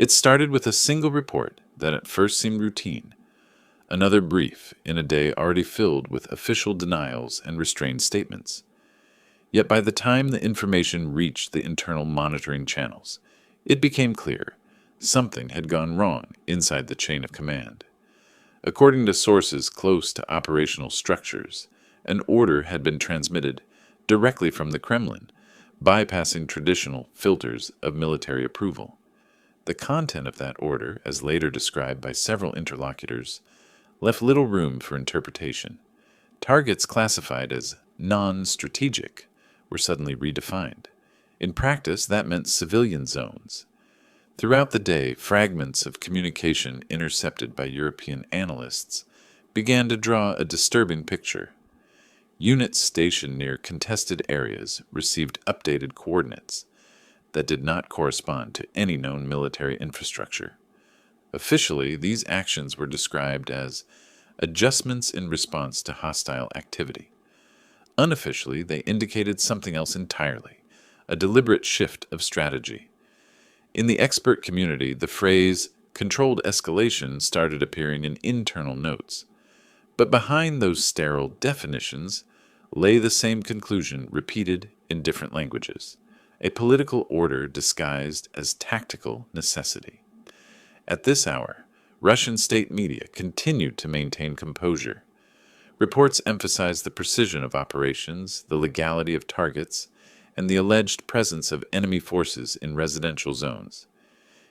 It started with a single report that at first seemed routine, another brief in a day already filled with official denials and restrained statements. Yet by the time the information reached the internal monitoring channels, it became clear something had gone wrong inside the chain of command. According to sources close to operational structures, an order had been transmitted directly from the Kremlin, bypassing traditional filters of military approval. The content of that order, as later described by several interlocutors, left little room for interpretation. Targets classified as non-strategic were suddenly redefined. In practice, that meant civilian zones. Throughout the day, fragments of communication intercepted by European analysts began to draw a disturbing picture. Units stationed near contested areas received updated coordinates that did not correspond to any known military infrastructure. Officially, these actions were described as adjustments in response to hostile activity. Unofficially, they indicated something else entirely, a deliberate shift of strategy. In the expert community, the phrase controlled escalation started appearing in internal notes. But behind those sterile definitions lay the same conclusion repeated in different languages, a political order disguised as tactical necessity. At this hour, Russian state media continued to maintain composure. Reports emphasized the precision of operations, the legality of targets, and the alleged presence of enemy forces in residential zones.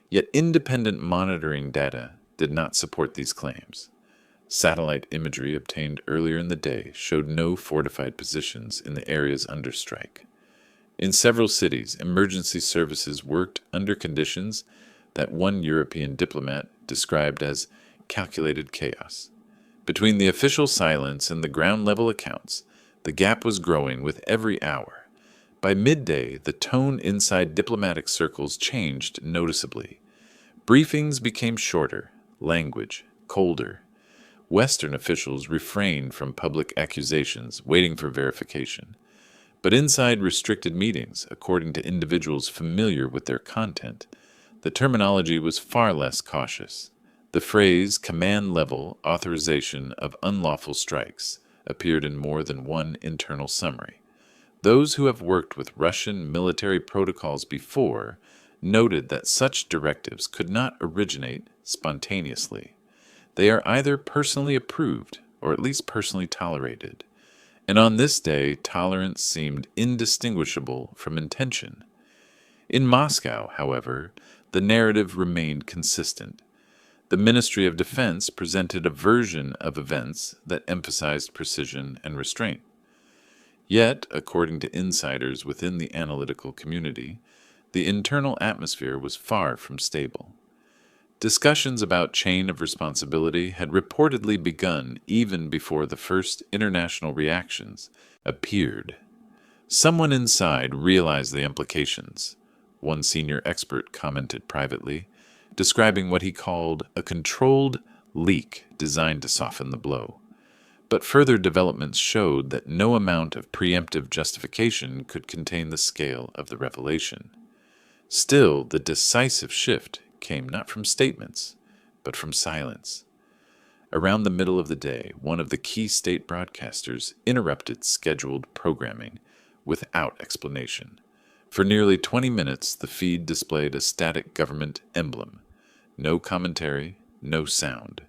Yet independent monitoring data did not support these claims. Satellite imagery obtained earlier in the day showed no fortified positions in the areas under strike. In several cities, emergency services worked under conditions that one European diplomat described as calculated chaos. Between the official silence and the ground-level accounts, the gap was growing with every hour. By midday, the tone inside diplomatic circles changed noticeably. Briefings became shorter, language colder. Western officials refrained from public accusations, waiting for verification. But inside restricted meetings, according to individuals familiar with their content, the terminology was far less cautious. The phrase command-level authorization of unlawful strikes appeared in more than one internal summary. Those who have worked with Russian military protocols before noted that such directives could not originate spontaneously. They are either personally approved or at least personally tolerated. And on this day, tolerance seemed indistinguishable from intention. In Moscow, however, the narrative remained consistent. The Ministry of Defense presented a version of events that emphasized precision and restraint. Yet, according to insiders within the analytical community, the internal atmosphere was far from stable. Discussions about chain of responsibility had reportedly begun even before the first international reactions appeared. Someone inside realized the implications, one senior expert commented privately, describing what he called a controlled leak designed to soften the blow. But further developments showed that no amount of preemptive justification could contain the scale of the revelation. Still, the decisive shift came not from statements, but from silence. Around the middle of the day, one of the key state broadcasters interrupted scheduled programming without explanation. For nearly 20 minutes, the feed displayed a static government emblem. No commentary, no sound.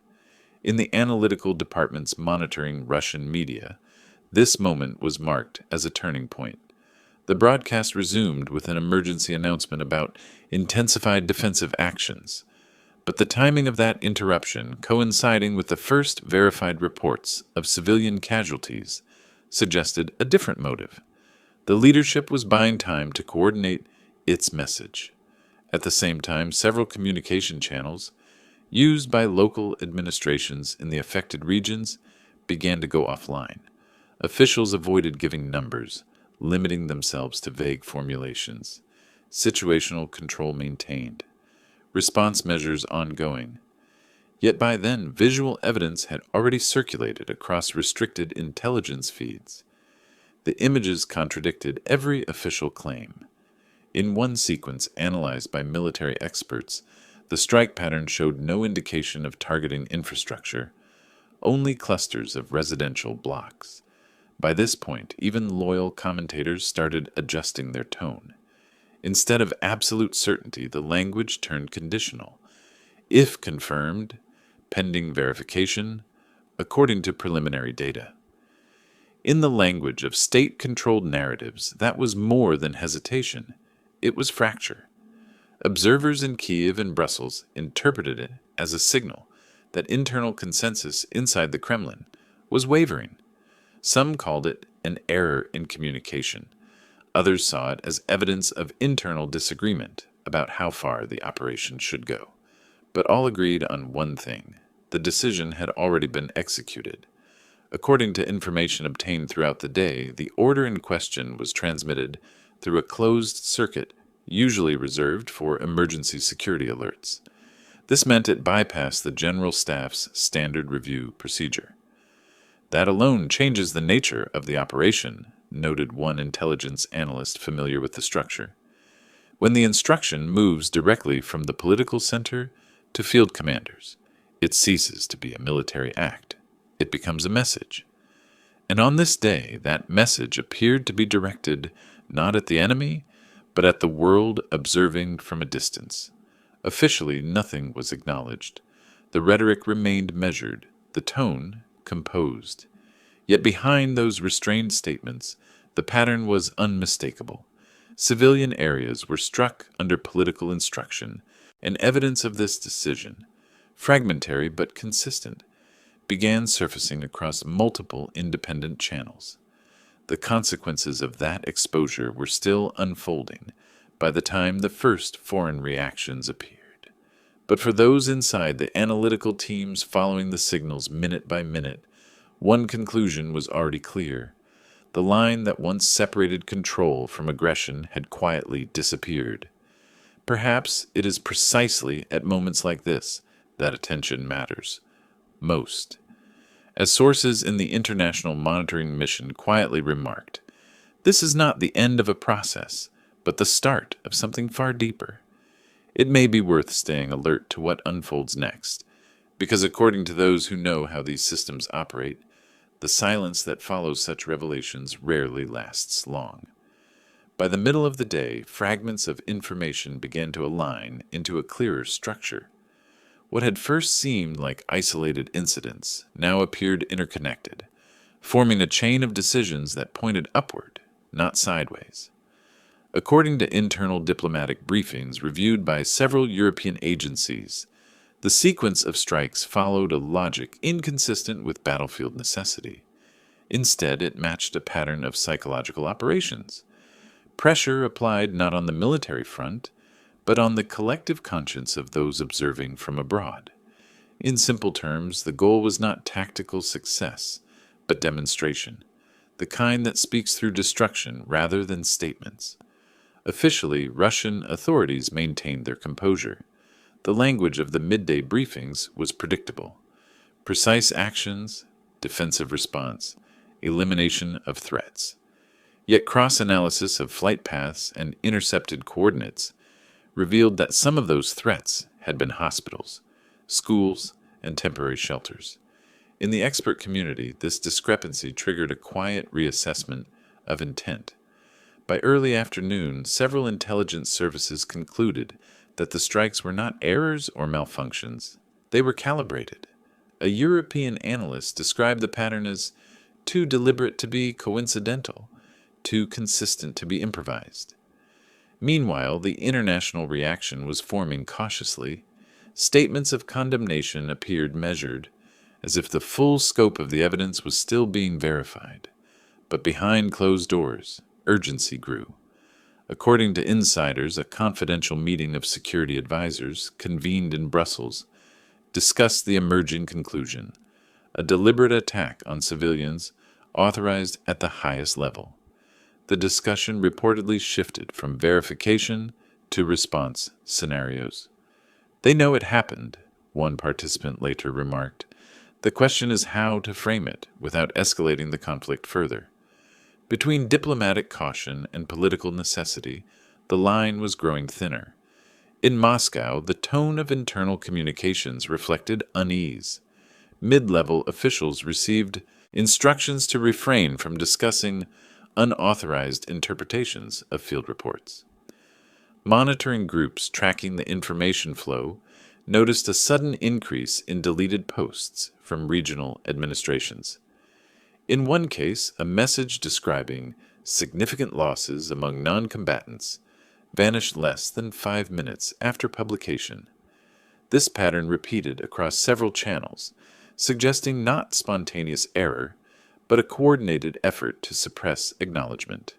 In the analytical departments monitoring Russian media, this moment was marked as a turning point. The broadcast resumed with an emergency announcement about intensified defensive actions. But the timing of that interruption, coinciding with the first verified reports of civilian casualties, suggested a different motive. The leadership was buying time to coordinate its message. At the same time, several communication channels, used by local administrations in the affected regions, began to go offline. Officials avoided giving numbers, limiting themselves to vague formulations. Situational control maintained. Response measures ongoing. Yet by then, visual evidence had already circulated across restricted intelligence feeds. The images contradicted every official claim. In one sequence analyzed by military experts, The strike pattern showed no indication of targeting infrastructure, only clusters of residential blocks. By this point, even loyal commentators started adjusting their tone. Instead of absolute certainty, the language turned conditional. If confirmed, pending verification, according to preliminary data. In the language of state-controlled narratives, that was more than hesitation. It was fracture. Observers in Kiev and Brussels interpreted it as a signal that internal consensus inside the Kremlin was wavering. Some called it an error in communication. Others saw it as evidence of internal disagreement about how far the operation should go. But all agreed on one thing. The decision had already been executed. According to information obtained throughout the day, the order in question was transmitted through a closed circuit, usually reserved for emergency security alerts. This meant it bypassed the General Staff's standard review procedure. That alone changes the nature of the operation, noted one intelligence analyst familiar with the structure. When the instruction moves directly from the political center to field commanders, it ceases to be a military act. It becomes a message. And on this day, that message appeared to be directed not at the enemy, but at the world observing from a distance. Officially, nothing was acknowledged. The rhetoric remained measured, the tone composed. Yet behind those restrained statements, the pattern was unmistakable. Civilian areas were struck under political instruction, and evidence of this decision, fragmentary but consistent, began surfacing across multiple independent channels. The consequences of that exposure were still unfolding by the time the first foreign reactions appeared. But for those inside the analytical teams following the signals minute by minute, one conclusion was already clear. The line that once separated control from aggression had quietly disappeared. Perhaps it is precisely at moments like this that attention matters most. As sources in the International Monitoring Mission quietly remarked, this is not the end of a process, but the start of something far deeper. It may be worth staying alert to what unfolds next, because according to those who know how these systems operate, the silence that follows such revelations rarely lasts long. By the middle of the day, fragments of information began to align into a clearer structure. What had first seemed like isolated incidents now appeared interconnected, forming a chain of decisions that pointed upward, not sideways. According to internal diplomatic briefings reviewed by several European agencies, the sequence of strikes followed a logic inconsistent with battlefield necessity. Instead, it matched a pattern of psychological operations. Pressure applied not on the military front, but on the collective conscience of those observing from abroad. In simple terms, the goal was not tactical success, but demonstration, the kind that speaks through destruction rather than statements. Officially, Russian authorities maintained their composure. The language of the midday briefings was predictable. Precise actions, defensive response, elimination of threats. Yet cross-analysis of flight paths and intercepted coordinates revealed that some of those threats had been hospitals, schools, and temporary shelters. In the expert community, this discrepancy triggered a quiet reassessment of intent. By early afternoon, several intelligence services concluded that the strikes were not errors or malfunctions. They were calibrated. A European analyst described the pattern as too deliberate to be coincidental, too consistent to be improvised. Meanwhile, the international reaction was forming cautiously. Statements of condemnation appeared measured, as if the full scope of the evidence was still being verified. But behind closed doors, urgency grew. According to insiders, a confidential meeting of security advisors, convened in Brussels, discussed the emerging conclusion: a deliberate attack on civilians authorized at the highest level. The discussion reportedly shifted from verification to response scenarios. They know it happened, one participant later remarked. The question is how to frame it without escalating the conflict further. Between diplomatic caution and political necessity, the line was growing thinner. In Moscow, the tone of internal communications reflected unease. Mid-level officials received instructions to refrain from discussing unauthorized interpretations of field reports. Monitoring groups tracking the information flow noticed a sudden increase in deleted posts from regional administrations. In one case, a message describing significant losses among non-combatants vanished less than 5 minutes after publication. This pattern repeated across several channels, suggesting not spontaneous error, but a coordinated effort to suppress acknowledgement.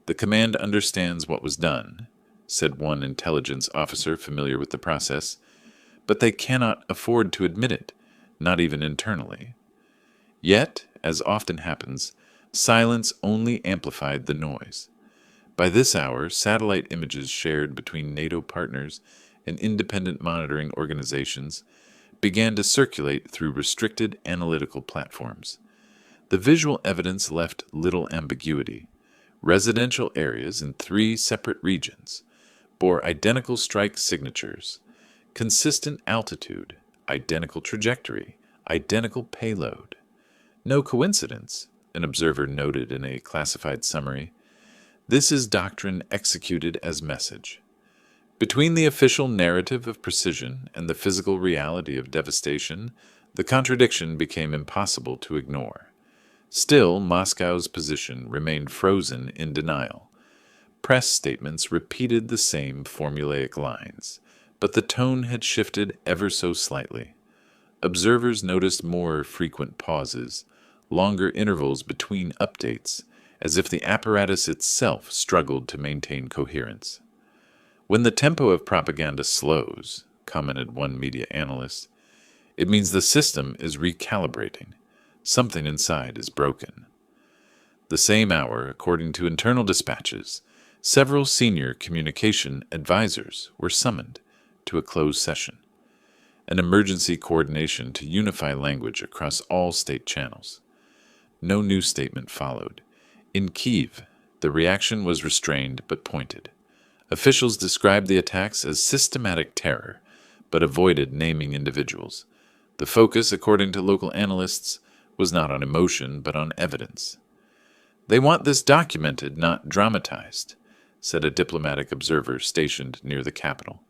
"The command understands what was done," said one intelligence officer familiar with the process, "but they cannot afford to admit it, not even internally." Yet, as often happens, silence only amplified the noise. By this hour, satellite images shared between NATO partners and independent monitoring organizations began to circulate through restricted analytical platforms. The visual evidence left little ambiguity. Residential areas in 3 separate regions bore identical strike signatures, consistent altitude, identical trajectory, identical payload. "No coincidence," an observer noted in a classified summary. "This is doctrine executed as message." Between the official narrative of precision and the physical reality of devastation, the contradiction became impossible to ignore. Still, Moscow's position remained frozen in denial. Press statements repeated the same formulaic lines, but the tone had shifted ever so slightly. Observers noticed more frequent pauses, longer intervals between updates, as if the apparatus itself struggled to maintain coherence. "When the tempo of propaganda slows," commented one media analyst, "it means the system is recalibrating. Something inside is broken." The same hour, according to internal dispatches, several senior communication advisors were summoned to a closed session, an emergency coordination to unify language across all state channels. No new statement followed. In Kyiv, the reaction was restrained but pointed. Officials described the attacks as systematic terror, but avoided naming individuals. The focus, according to local analysts, was not on emotion but on evidence. "They want this documented, not dramatized," said a diplomatic observer stationed near the capital.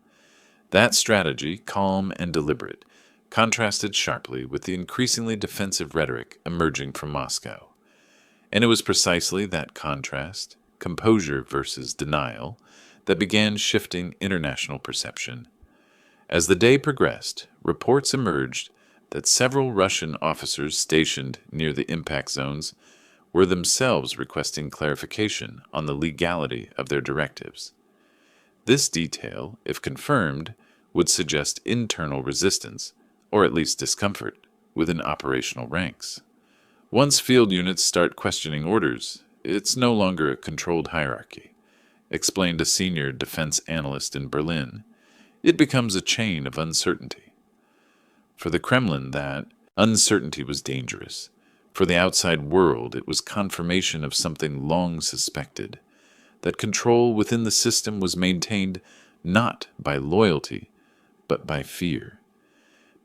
That strategy, calm and deliberate, contrasted sharply with the increasingly defensive rhetoric emerging from Moscow. And it was precisely that contrast, composure versus denial, that began shifting international perception. As the day progressed, reports emerged that several Russian officers stationed near the impact zones were themselves requesting clarification on the legality of their directives. This detail, if confirmed, would suggest internal resistance, or at least discomfort, within operational ranks. Once field units start questioning orders, it's no longer a controlled hierarchy, explained a senior defense analyst in Berlin. It becomes a chain of uncertainty. For the Kremlin, that uncertainty was dangerous. For the outside world, it was confirmation of something long suspected, that control within the system was maintained not by loyalty, but by fear.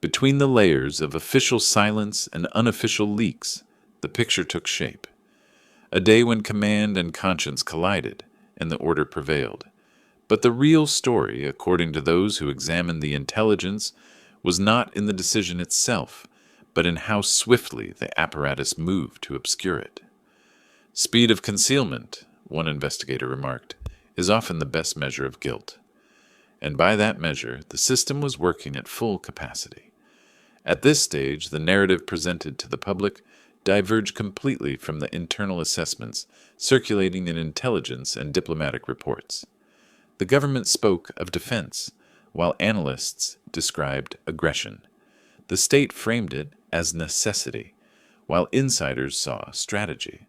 Between the layers of official silence and unofficial leaks, the picture took shape. A day when command and conscience collided, and the order prevailed. But the real story, according to those who examined the intelligence, was not in the decision itself, but in how swiftly the apparatus moved to obscure it. "Speed of concealment," one investigator remarked, "is often the best measure of guilt." And by that measure, the system was working at full capacity. At this stage, the narrative presented to the public diverged completely from the internal assessments circulating in intelligence and diplomatic reports. The government spoke of defense, while analysts described aggression. The state framed it as necessity, while insiders saw strategy.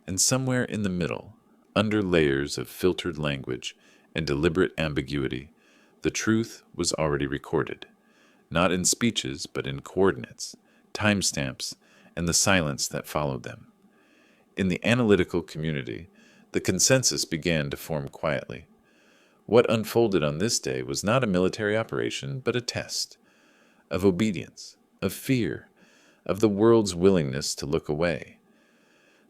And somewhere in the middle, under layers of filtered language and deliberate ambiguity, the truth was already recorded, not in speeches but in coordinates, timestamps, and the silence that followed them. In the analytical community, the consensus began to form quietly. What unfolded on this day was not a military operation, but a test of obedience, of fear, of the world's willingness to look away.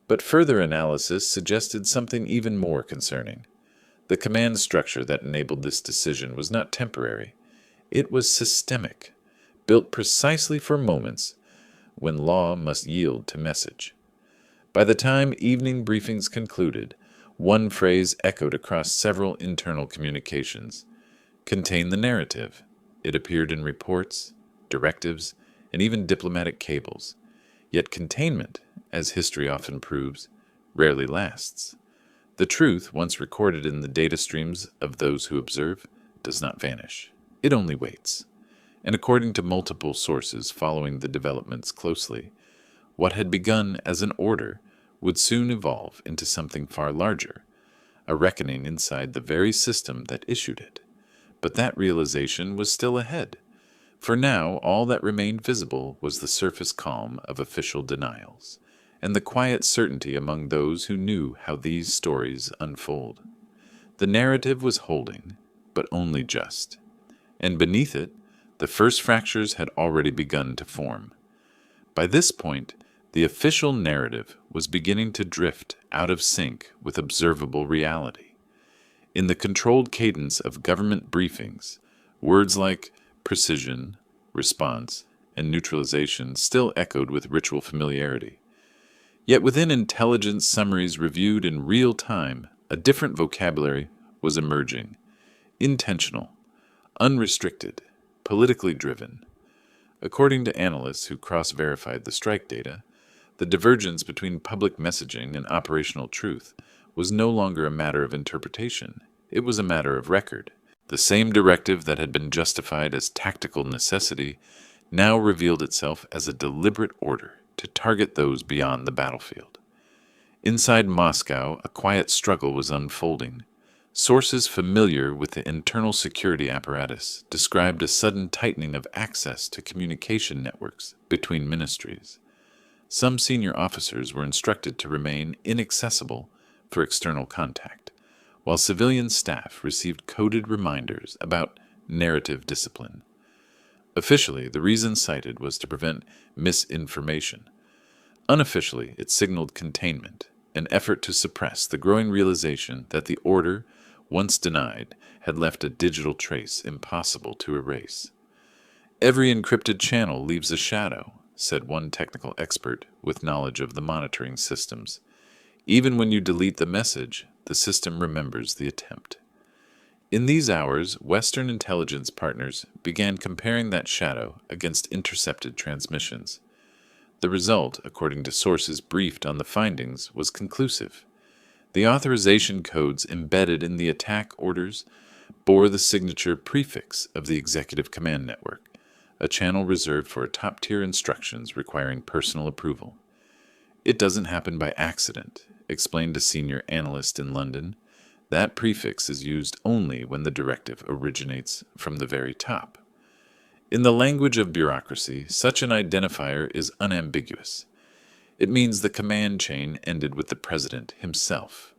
But further analysis suggested something even more concerning. The command structure that enabled this decision was not temporary. It was systemic, built precisely for moments when law must yield to message. By the time evening briefings concluded, one phrase echoed across several internal communications. Contain the narrative. It appeared in reports, directives, and even diplomatic cables. Yet containment, as history often proves, rarely lasts. The truth, once recorded in the data streams of those who observe, does not vanish. It only waits. And according to multiple sources following the developments closely, what had begun as an order would soon evolve into something far larger, a reckoning inside the very system that issued it. But that realization was still ahead. For now, all that remained visible was the surface calm of official denials, and the quiet certainty among those who knew how these stories unfold. The narrative was holding, but only just. And beneath it, the first fractures had already begun to form. By this point, the official narrative was beginning to drift out of sync with observable reality. In the controlled cadence of government briefings, words like precision, response, and neutralization still echoed with ritual familiarity. Yet within intelligence summaries reviewed in real time, a different vocabulary was emerging. Intentional, unrestricted, politically driven. According to analysts who cross-verified the strike data, the divergence between public messaging and operational truth was no longer a matter of interpretation. It was a matter of record. The same directive that had been justified as tactical necessity now revealed itself as a deliberate order to target those beyond the battlefield. Inside Moscow, a quiet struggle was unfolding. Sources familiar with the internal security apparatus described a sudden tightening of access to communication networks between ministries. Some senior officers were instructed to remain inaccessible for external contact, while civilian staff received coded reminders about narrative discipline. Officially, the reason cited was to prevent misinformation. Unofficially, it signaled containment, an effort to suppress the growing realization that the order, once denied, had left a digital trace impossible to erase. Every encrypted channel leaves a shadow, said one technical expert with knowledge of the monitoring systems. Even when you delete the message, the system remembers the attempt. In these hours, Western intelligence partners began comparing that shadow against intercepted transmissions. The result, according to sources briefed on the findings, was conclusive. The authorization codes embedded in the attack orders bore the signature prefix of the Executive Command Network, a channel reserved for top-tier instructions requiring personal approval. It doesn't happen by accident, explained a senior analyst in London. That prefix is used only when the directive originates from the very top. In the language of bureaucracy, such an identifier is unambiguous. It means the command chain ended with the president himself.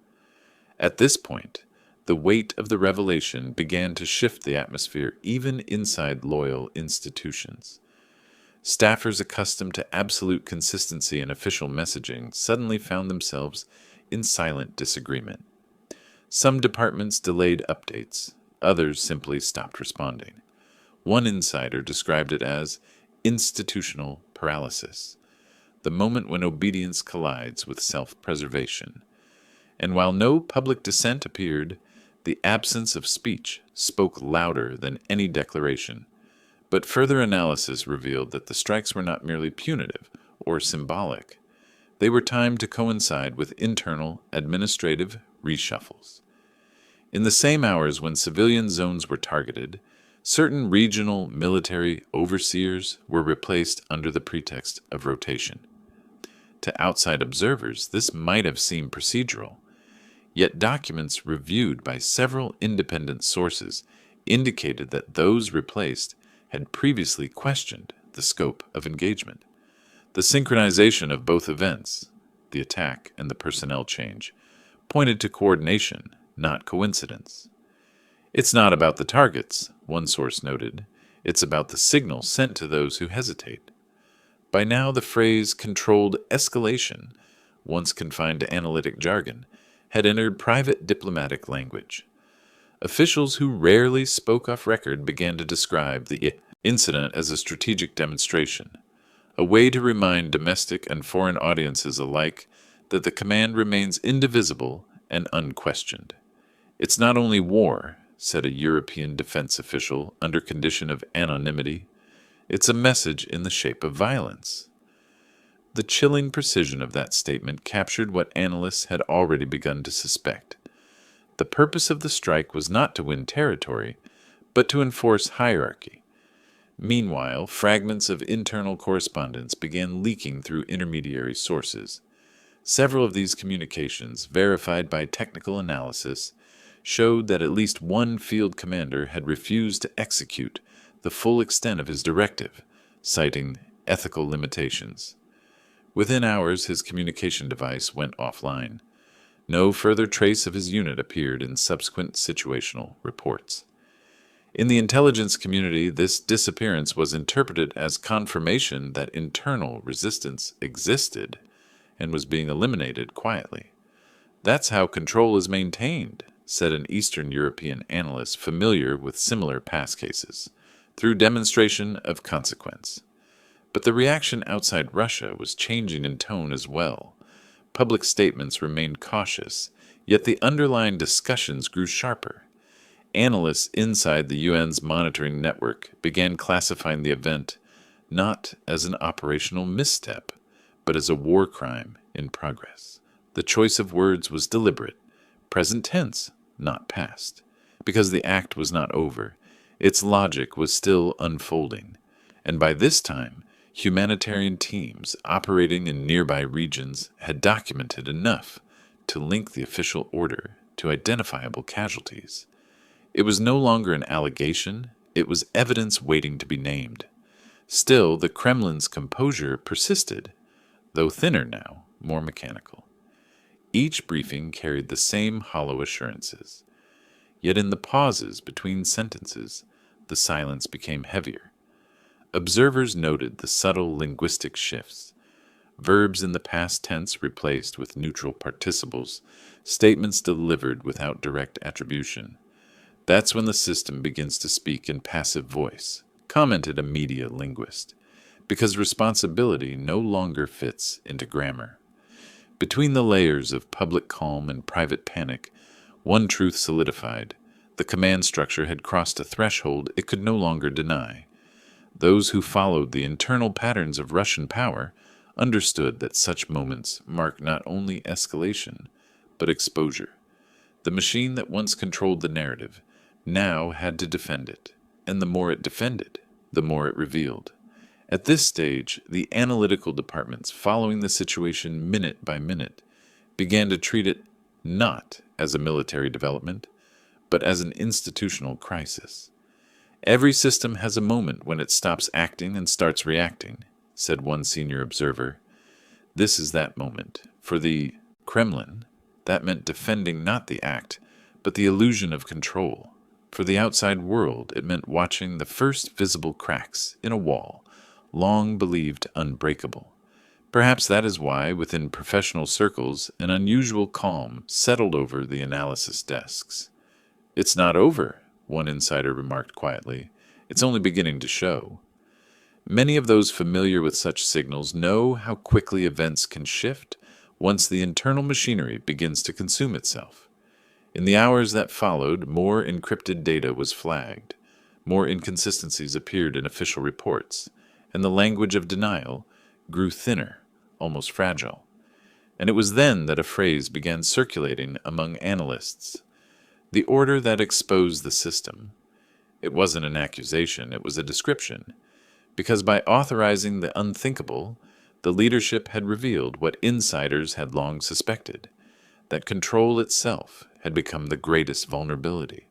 At this point, the weight of the revelation began to shift the atmosphere even inside loyal institutions. Staffers accustomed to absolute consistency in official messaging suddenly found themselves in silent disagreement. Some departments delayed updates, others simply stopped responding. One insider described it as institutional paralysis, the moment when obedience collides with self-preservation. And while no public dissent appeared, the absence of speech spoke louder than any declaration. But further analysis revealed that the strikes were not merely punitive or symbolic. They were timed to coincide with internal administrative reshuffles. In the same hours when civilian zones were targeted, certain regional military overseers were replaced under the pretext of rotation. To outside observers, this might have seemed procedural, yet documents reviewed by several independent sources indicated that those replaced had previously questioned the scope of engagement. The synchronization of both events, the attack and the personnel change, pointed to coordination, not coincidence. It's not about the targets, one source noted. It's about the signal sent to those who hesitate. By now, the phrase controlled escalation, once confined to analytic jargon, had entered private diplomatic language. Officials who rarely spoke off record began to describe the incident as a strategic demonstration, a way to remind domestic and foreign audiences alike that the command remains indivisible and unquestioned. It's not only war, said a European defense official under condition of anonymity. It's a message in the shape of violence. The chilling precision of that statement captured what analysts had already begun to suspect. The purpose of the strike was not to win territory, but to enforce hierarchy. Meanwhile, fragments of internal correspondence began leaking through intermediary sources. Several of these communications, verified by technical analysis, showed that at least one field commander had refused to execute the full extent of his directive, citing ethical limitations. Within hours, his communication device went offline. No further trace of his unit appeared in subsequent situational reports. In the intelligence community, this disappearance was interpreted as confirmation that internal resistance existed and was being eliminated quietly. That's how control is maintained, said an Eastern European analyst familiar with similar past cases, through demonstration of consequence. But the reaction outside Russia was changing in tone as well. Public statements remained cautious, yet the underlying discussions grew sharper. Analysts inside the UN's monitoring network began classifying the event not as an operational misstep, but as a war crime in progress. The choice of words was deliberate, present tense, not past, because the act was not over. Its logic was still unfolding, and by this time, humanitarian teams operating in nearby regions had documented enough to link the official order to identifiable casualties. It was no longer an allegation, it was evidence waiting to be named. Still, the Kremlin's composure persisted, though thinner now, more mechanical. Each briefing carried the same hollow assurances. Yet in the pauses between sentences, the silence became heavier. Observers noted the subtle linguistic shifts. Verbs in the past tense replaced with neutral participles, statements delivered without direct attribution. That's when the system begins to speak in passive voice, commented a media linguist, because responsibility no longer fits into grammar. Between the layers of public calm and private panic, one truth solidified. The command structure had crossed a threshold it could no longer deny. Those who followed the internal patterns of Russian power understood that such moments mark not only escalation, but exposure. The machine that once controlled the narrative now had to defend it, and the more it defended, the more it revealed. At this stage, the analytical departments, following the situation minute by minute, began to treat it not as a military development, but as an institutional crisis. Every system has a moment when it stops acting and starts reacting, said one senior observer. This is that moment. For the Kremlin, that meant defending not the act, but the illusion of control. For the outside world, it meant watching the first visible cracks in a wall, long believed unbreakable. Perhaps that is why, within professional circles, an unusual calm settled over the analysis desks. It's not over, one insider remarked quietly. It's only beginning to show. Many of those familiar with such signals know how quickly events can shift once the internal machinery begins to consume itself. In the hours that followed, more encrypted data was flagged, more inconsistencies appeared in official reports, and the language of denial grew thinner, almost fragile. And it was then that a phrase began circulating among analysts. The order that exposed the system. It wasn't an accusation, it was a description, because by authorizing the unthinkable, the leadership had revealed what insiders had long suspected, that control itself had become the greatest vulnerability.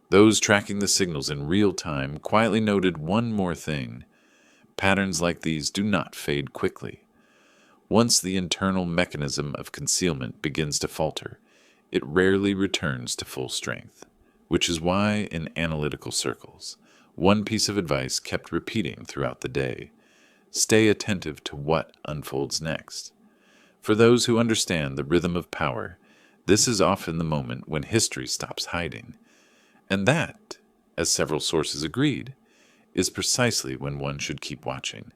Those tracking the signals in real time quietly noted one more thing. Patterns like these do not fade quickly. Once the internal mechanism of concealment begins to falter, it rarely returns to full strength. which is why in analytical circles, one piece of advice kept repeating throughout the day: stay attentive to what unfolds next. For those who understand the rhythm of power, this is often the moment when history stops hiding. And that, as several sources agreed, is precisely when one should keep watching.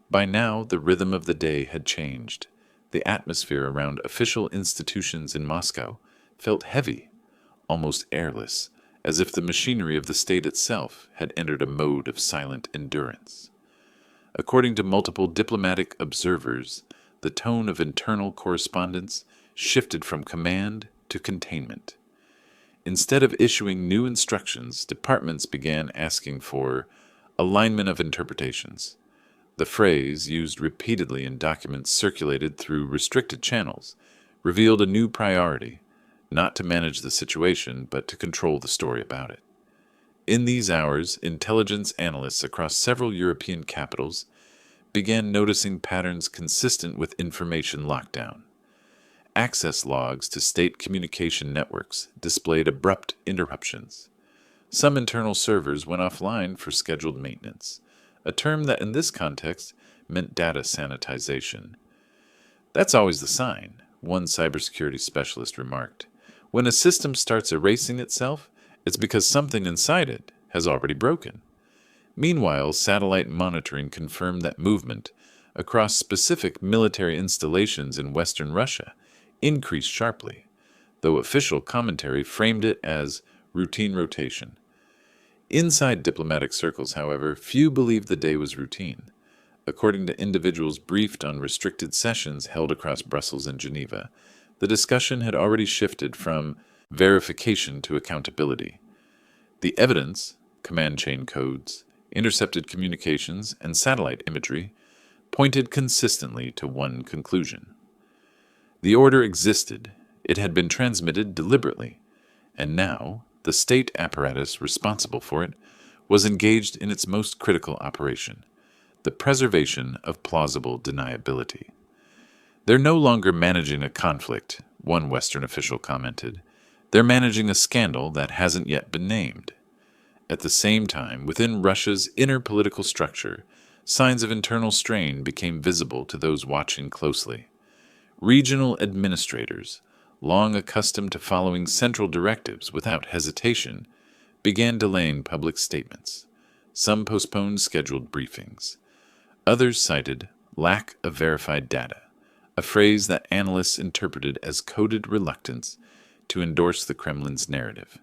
By now, the rhythm of the day had changed. The atmosphere around official institutions in Moscow felt heavy, almost airless, as if the machinery of the state itself had entered a mode of silent endurance. According to multiple diplomatic observers, the tone of internal correspondence shifted from command to containment. Instead of issuing new instructions, departments began asking for alignment of interpretations. The phrase, used repeatedly in documents circulated through restricted channels, revealed a new priority: not to manage the situation, but to control the story about it. In these hours, intelligence analysts across several European capitals began noticing patterns consistent with information lockdown. Access logs to state communication networks displayed abrupt interruptions. Some internal servers went offline for scheduled maintenance, a term that in this context meant data sanitization. That's always the sign, one cybersecurity specialist remarked. When a system starts erasing itself, it's because something inside it has already broken. Meanwhile, satellite monitoring confirmed that movement across specific military installations in western Russia increased sharply, though official commentary framed it as routine rotation. Inside diplomatic circles, however, few believed the day was routine. According to individuals briefed on restricted sessions held across Brussels and Geneva, the discussion had already shifted from verification to accountability. The evidence, command chain codes, intercepted communications, and satellite imagery pointed consistently to one conclusion. The order existed, it had been transmitted deliberately, and now the state apparatus responsible for it was engaged in its most critical operation: the preservation of plausible deniability. They're no longer managing a conflict, one Western official commented. They're managing a scandal that hasn't yet been named. At the same time, within Russia's inner political structure, signs of internal strain became visible to those watching closely. Regional administrators, long accustomed to following central directives without hesitation, began delaying public statements. Some postponed scheduled briefings. Others cited lack of verified data, a phrase that analysts interpreted as coded reluctance to endorse the Kremlin's narrative.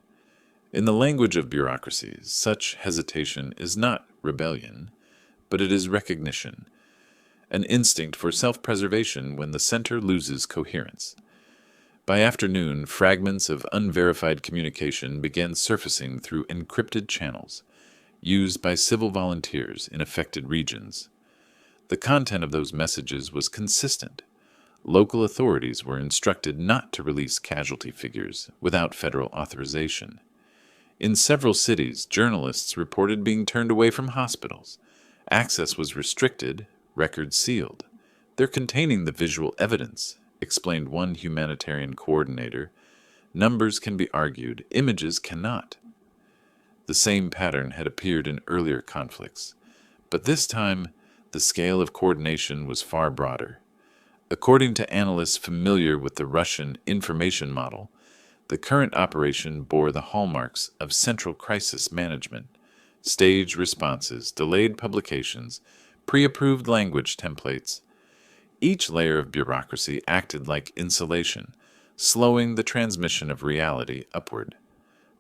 In the language of bureaucracies, such hesitation is not rebellion, but it is recognition, an instinct for self-preservation when the center loses coherence. By afternoon, fragments of unverified communication began surfacing through encrypted channels used by civil volunteers in affected regions. The content of those messages was consistent. Local authorities were instructed not to release casualty figures without federal authorization. In several cities, journalists reported being turned away from hospitals. Access was restricted, records sealed. They're containing the visual evidence, explained one humanitarian coordinator. Numbers can be argued, images cannot. The same pattern had appeared in earlier conflicts, but this time the scale of coordination was far broader. According to analysts familiar with the Russian information model, the current operation bore the hallmarks of central crisis management: staged responses, delayed publications, pre-approved language templates. Each layer of bureaucracy acted like insulation, slowing the transmission of reality upward.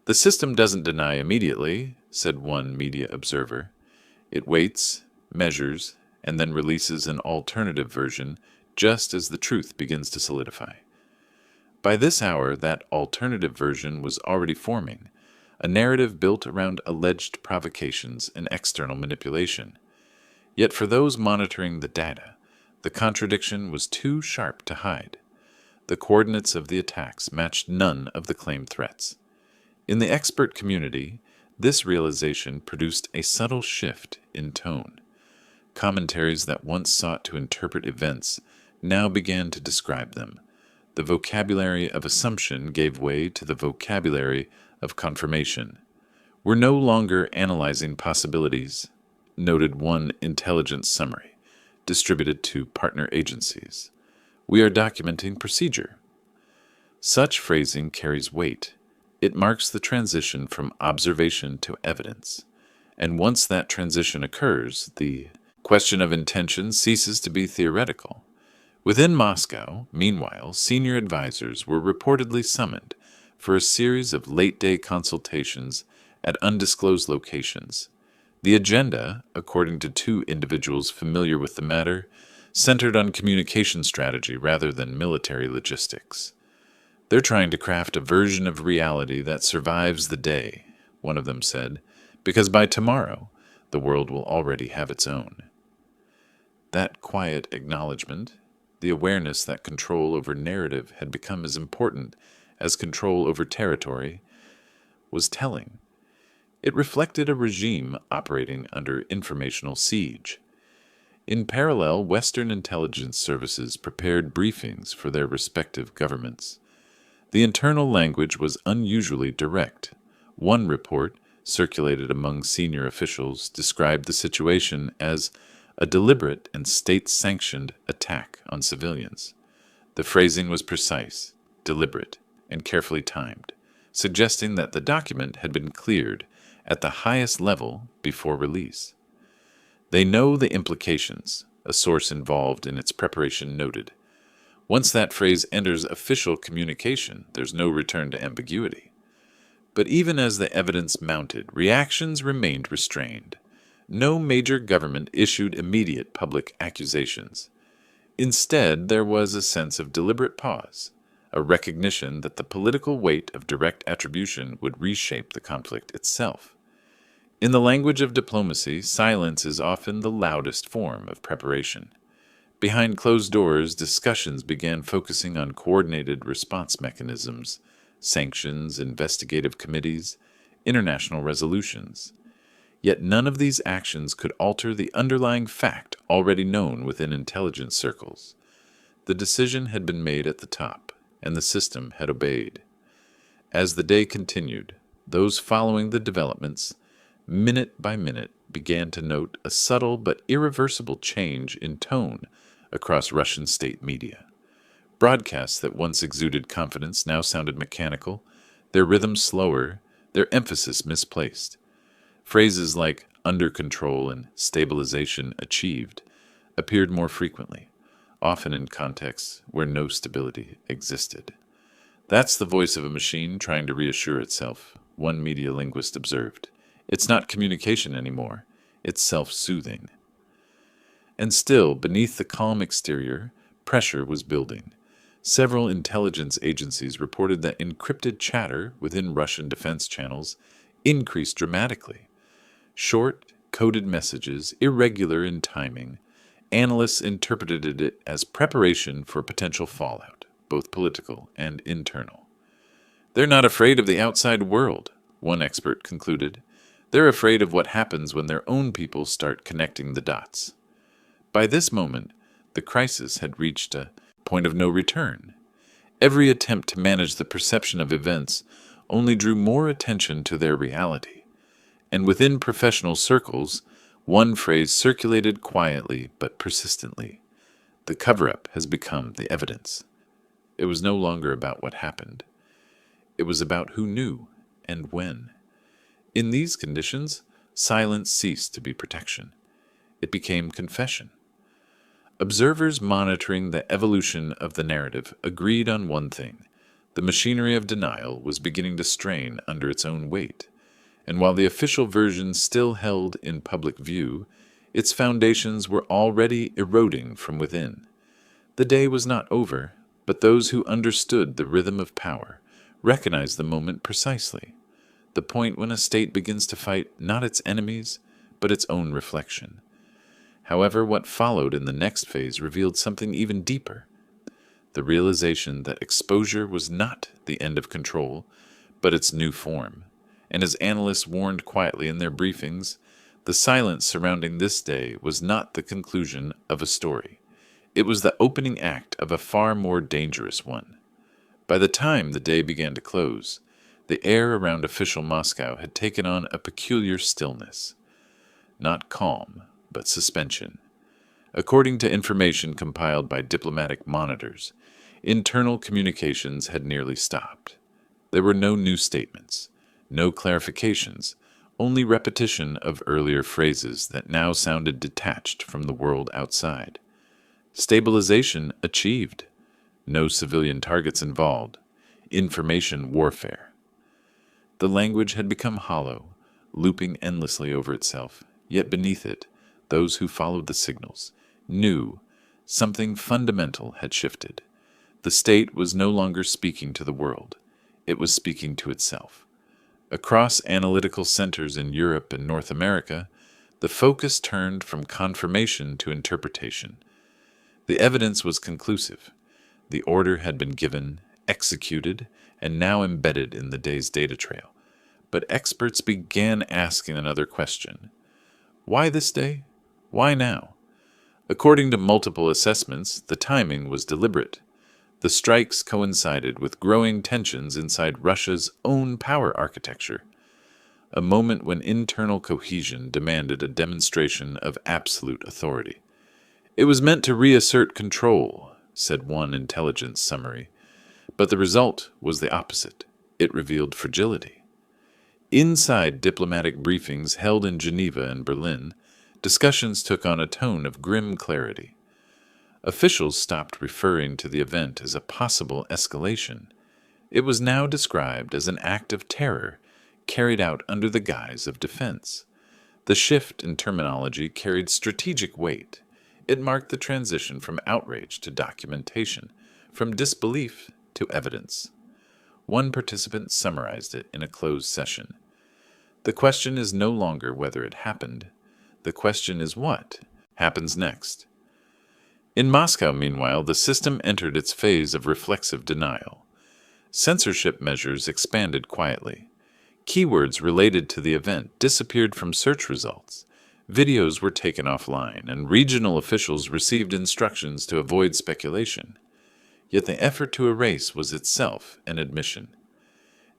The system doesn't deny immediately, said one media observer. It waits, measures, and then releases an alternative version just as the truth begins to solidify. By this hour, that alternative version was already forming, a narrative built around alleged provocations and external manipulation. Yet for those monitoring the data, the contradiction was too sharp to hide. The coordinates of the attacks matched none of the claimed threats. In the expert community, this realization produced a subtle shift in tone. Commentaries that once sought to interpret events now began to describe them. The vocabulary of assumption gave way to the vocabulary of confirmation. We're no longer analyzing possibilities, noted one intelligence summary, distributed to partner agencies. We are documenting procedure. Such phrasing carries weight. It marks the transition from observation to evidence. And once that transition occurs, the question of intention ceases to be theoretical. Within Moscow, meanwhile, senior advisors were reportedly summoned for a series of late-day consultations at undisclosed locations. The agenda, according to two individuals familiar with the matter, centered on communication strategy rather than military logistics. "They're trying to craft a version of reality that survives the day," one of them said, "because by tomorrow, the world will already have its own." That quiet acknowledgement, the awareness that control over narrative had become as important as control over territory, was telling. It reflected a regime operating under informational siege. In parallel, Western intelligence services prepared briefings for their respective governments. The internal language was unusually direct. One report, circulated among senior officials, described the situation as a deliberate and state-sanctioned attack on civilians. The phrasing was precise, deliberate, and carefully timed, suggesting that the document had been cleared at the highest level before release. "They know the implications," a source involved in its preparation noted. "Once that phrase enters official communication, there's no return to ambiguity." But even as the evidence mounted, reactions remained restrained. No major government issued immediate public accusations. Instead, there was a sense of deliberate pause, a recognition that the political weight of direct attribution would reshape the conflict itself. In the language of diplomacy, silence is often the loudest form of preparation. Behind closed doors, discussions began focusing on coordinated response mechanisms, sanctions, investigative committees, international resolutions. Yet none of these actions could alter the underlying fact already known within intelligence circles. The decision had been made at the top, and the system had obeyed. As the day continued, those following the developments, minute by minute, began to note a subtle but irreversible change in tone across Russian state media. Broadcasts that once exuded confidence now sounded mechanical, their rhythm slower, their emphasis misplaced. Phrases like "under control" and "stabilization achieved" appeared more frequently, often in contexts where no stability existed. "That's the voice of a machine trying to reassure itself," one media linguist observed. "It's not communication anymore, it's self-soothing." And still, beneath the calm exterior, pressure was building. Several intelligence agencies reported that encrypted chatter within Russian defense channels increased dramatically. Short, coded messages, irregular in timing, analysts interpreted it as preparation for potential fallout, both political and internal. "They're not afraid of the outside world," one expert concluded. "They're afraid of what happens when their own people start connecting the dots." By this moment, the crisis had reached a point of no return. Every attempt to manage the perception of events only drew more attention to their reality. And within professional circles, one phrase circulated quietly but persistently: "The cover-up has become the evidence." It was no longer about what happened. It was about who knew and when. In these conditions, silence ceased to be protection. It became confession. Observers monitoring the evolution of the narrative agreed on one thing: the machinery of denial was beginning to strain under its own weight. And while the official version still held in public view, its foundations were already eroding from within. The day was not over, but those who understood the rhythm of power recognized the moment precisely, the point when a state begins to fight not its enemies, but its own reflection. However, what followed in the next phase revealed something even deeper: the realization that exposure was not the end of control, but its new form. And as analysts warned quietly in their briefings, the silence surrounding this day was not the conclusion of a story. It was the opening act of a far more dangerous one. By the time the day began to close, The air around official Moscow had taken on a peculiar stillness. Not calm, but suspension. According to information compiled by diplomatic monitors, internal communications had nearly stopped. There were no new statements, no clarifications, only repetition of earlier phrases that now sounded detached from the world outside. Stabilization achieved. No civilian targets involved. Information warfare. The language had become hollow, looping endlessly over itself, yet beneath it, those who followed the signals knew something fundamental had shifted. The state was no longer speaking to the world. It was speaking to itself. Across analytical centers in Europe and North America, the focus turned from confirmation to interpretation. The evidence was conclusive. The order had been given, executed, and now embedded in the day's data trail. But experts began asking another question. Why this day? Why now? According to multiple assessments, the timing was deliberate. The strikes coincided with growing tensions inside Russia's own power architecture, a moment when internal cohesion demanded a demonstration of absolute authority. It was meant to reassert control, said one intelligence summary, but the result was the opposite. It revealed fragility. Inside diplomatic briefings held in Geneva and Berlin, discussions took on a tone of grim clarity. Officials stopped referring to the event as a possible escalation. It was now described as an act of terror carried out under the guise of defense. The shift in terminology carried strategic weight. It marked the transition from outrage to documentation, from disbelief to evidence. One participant summarized it in a closed session. The question is no longer whether it happened. The question is what happens next. In Moscow, meanwhile, the system entered its phase of reflexive denial. Censorship measures expanded quietly. Keywords related to the event disappeared from search results. Videos were taken offline, and regional officials received instructions to avoid speculation. Yet the effort to erase was itself an admission.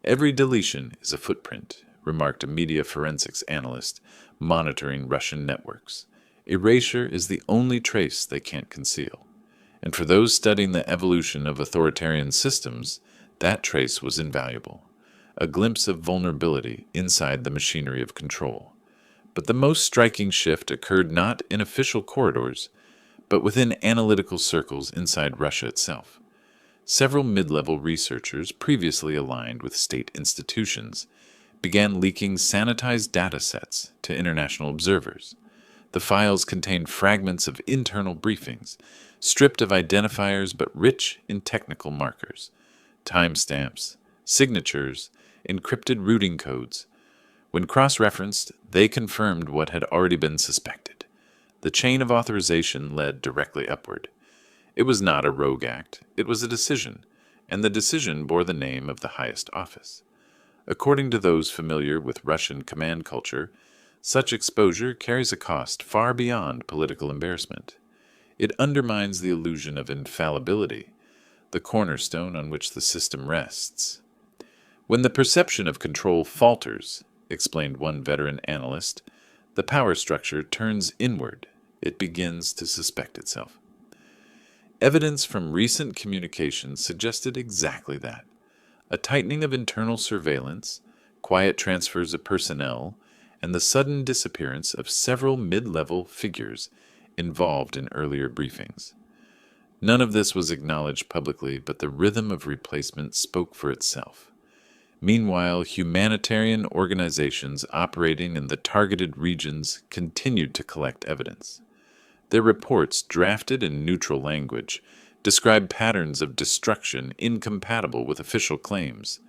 Every deletion is a footprint, remarked a media forensics analyst monitoring Russian networks. Erasure is the only trace they can't conceal. And for those studying the evolution of authoritarian systems, that trace was invaluable, a glimpse of vulnerability inside the machinery of control. But the most striking shift occurred not in official corridors, but within analytical circles inside Russia itself. Several mid-level researchers previously aligned with state institutions began leaking sanitized data sets to international observers. The files contained fragments of internal briefings, stripped of identifiers but rich in technical markers, timestamps, signatures, encrypted routing codes. When cross-referenced, they confirmed what had already been suspected. The chain of authorization led directly upward. It was not a rogue act, it was a decision, and the decision bore the name of the highest office. According to those familiar with Russian command culture, such exposure carries a cost far beyond political embarrassment. It undermines the illusion of infallibility, the cornerstone on which the system rests. When the perception of control falters, explained one veteran analyst, the power structure turns inward. It begins to suspect itself. Evidence from recent communications suggested exactly that. A tightening of internal surveillance, quiet transfers of personnel, and the sudden disappearance of several mid-level figures involved in earlier briefings. None of this was acknowledged publicly, but the rhythm of replacement spoke for itself. Meanwhile, humanitarian organizations operating in the targeted regions continued to collect evidence. Their reports, drafted in neutral language, described patterns of destruction incompatible with official claims.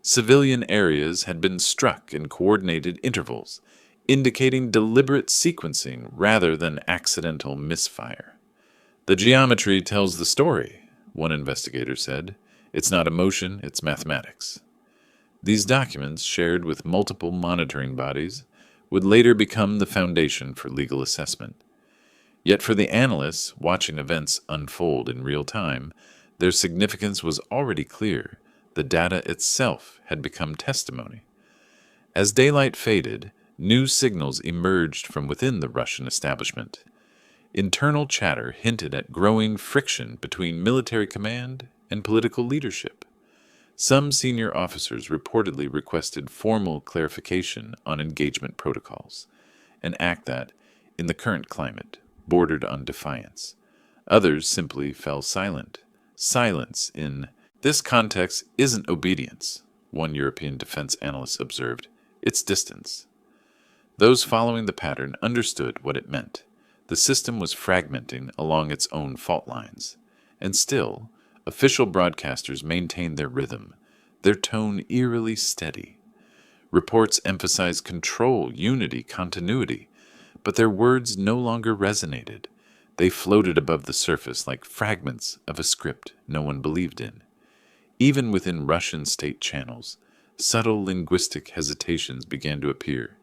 Civilian areas had been struck in coordinated intervals, indicating deliberate sequencing rather than accidental misfire. "The geometry tells the story," one investigator said. "It's not emotion, it's mathematics." These documents, shared with multiple monitoring bodies, would later become the foundation for legal assessment. Yet for the analysts watching events unfold in real time, their significance was already clear. The data itself had become testimony. As daylight faded, new signals emerged from within the Russian establishment. Internal chatter hinted at growing friction between military command and political leadership. Some senior officers reportedly requested formal clarification on engagement protocols, an act that, in the current climate, bordered on defiance. Others simply fell silent. Silence in this context isn't obedience, one European defense analyst observed. It's distance. Those following the pattern understood what it meant. The system was fragmenting along its own fault lines. And still, official broadcasters maintained their rhythm, their tone eerily steady. Reports emphasized control, unity, continuity, but their words no longer resonated. They floated above the surface like fragments of a script no one believed in. Even within Russian state channels, subtle linguistic hesitations began to appear.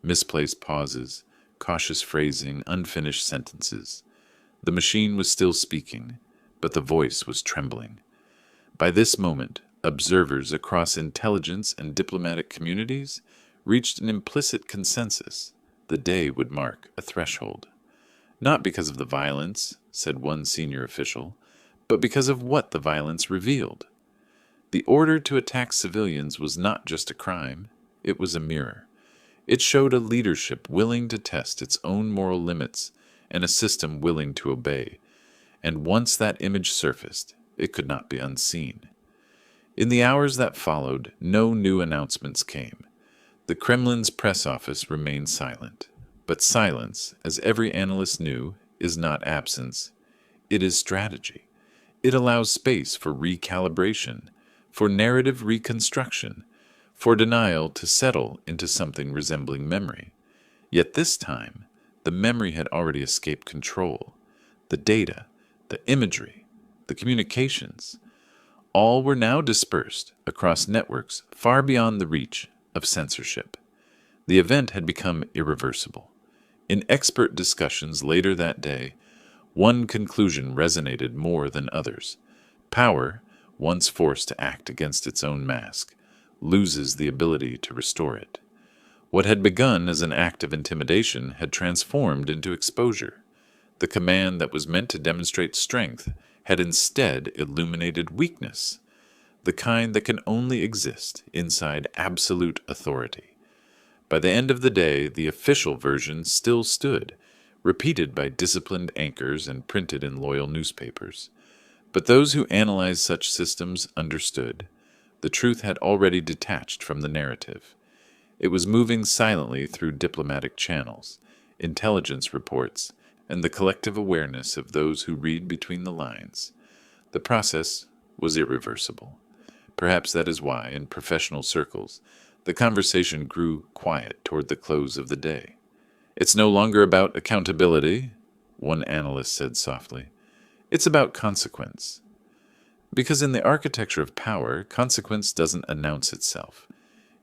Misplaced pauses, cautious phrasing, unfinished sentences. The machine was still speaking, but the voice was trembling. By this moment, observers across intelligence and diplomatic communities reached an implicit consensus. The day would mark a threshold. Not because of the violence, said one senior official, but because of what the violence revealed. The order to attack civilians was not just a crime, it was a mirror. It showed a leadership willing to test its own moral limits and a system willing to obey. And once that image surfaced, it could not be unseen. In the hours that followed, no new announcements came. The Kremlin's press office remained silent. But silence, as every analyst knew, is not absence. It is strategy. It allows space for recalibration, for narrative reconstruction, for denial to settle into something resembling memory. Yet this time, the memory had already escaped control. The data, the imagery, the communications, all were now dispersed across networks far beyond the reach of censorship. The event had become irreversible. In expert discussions later that day, one conclusion resonated more than others. Power, once forced to act against its own mask, loses the ability to restore it. What had begun as an act of intimidation had transformed into exposure. The command that was meant to demonstrate strength had instead illuminated weakness, the kind that can only exist inside absolute authority. By the end of the day, the official version still stood, repeated by disciplined anchors and printed in loyal newspapers. But those who analyzed such systems understood. The truth had already detached from the narrative. It was moving silently through diplomatic channels, intelligence reports, and the collective awareness of those who read between the lines. The process was irreversible. Perhaps that is why, in professional circles, the conversation grew quiet toward the close of the day. It's no longer about accountability, one analyst said softly. It's about consequence. Because in the architecture of power, consequence doesn't announce itself.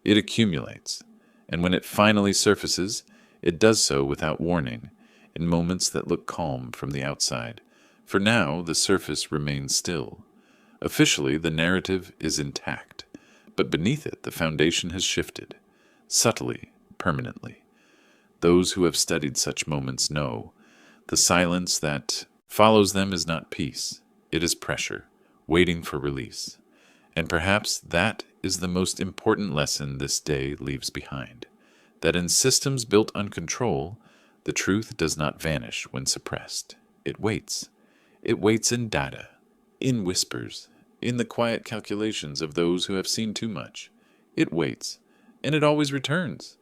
It accumulates, and when it finally surfaces, it does so without warning, in moments that look calm from the outside. For now, the surface remains still. Officially, the narrative is intact, but beneath it, the foundation has shifted, subtly, permanently. Those who have studied such moments know the silence that follows them is not peace, it is pressure, waiting for release. And perhaps that is the most important lesson this day leaves behind, that in systems built on control, the truth does not vanish when suppressed. It waits. It waits in data, in whispers, in the quiet calculations of those who have seen too much. It waits, and it always returns.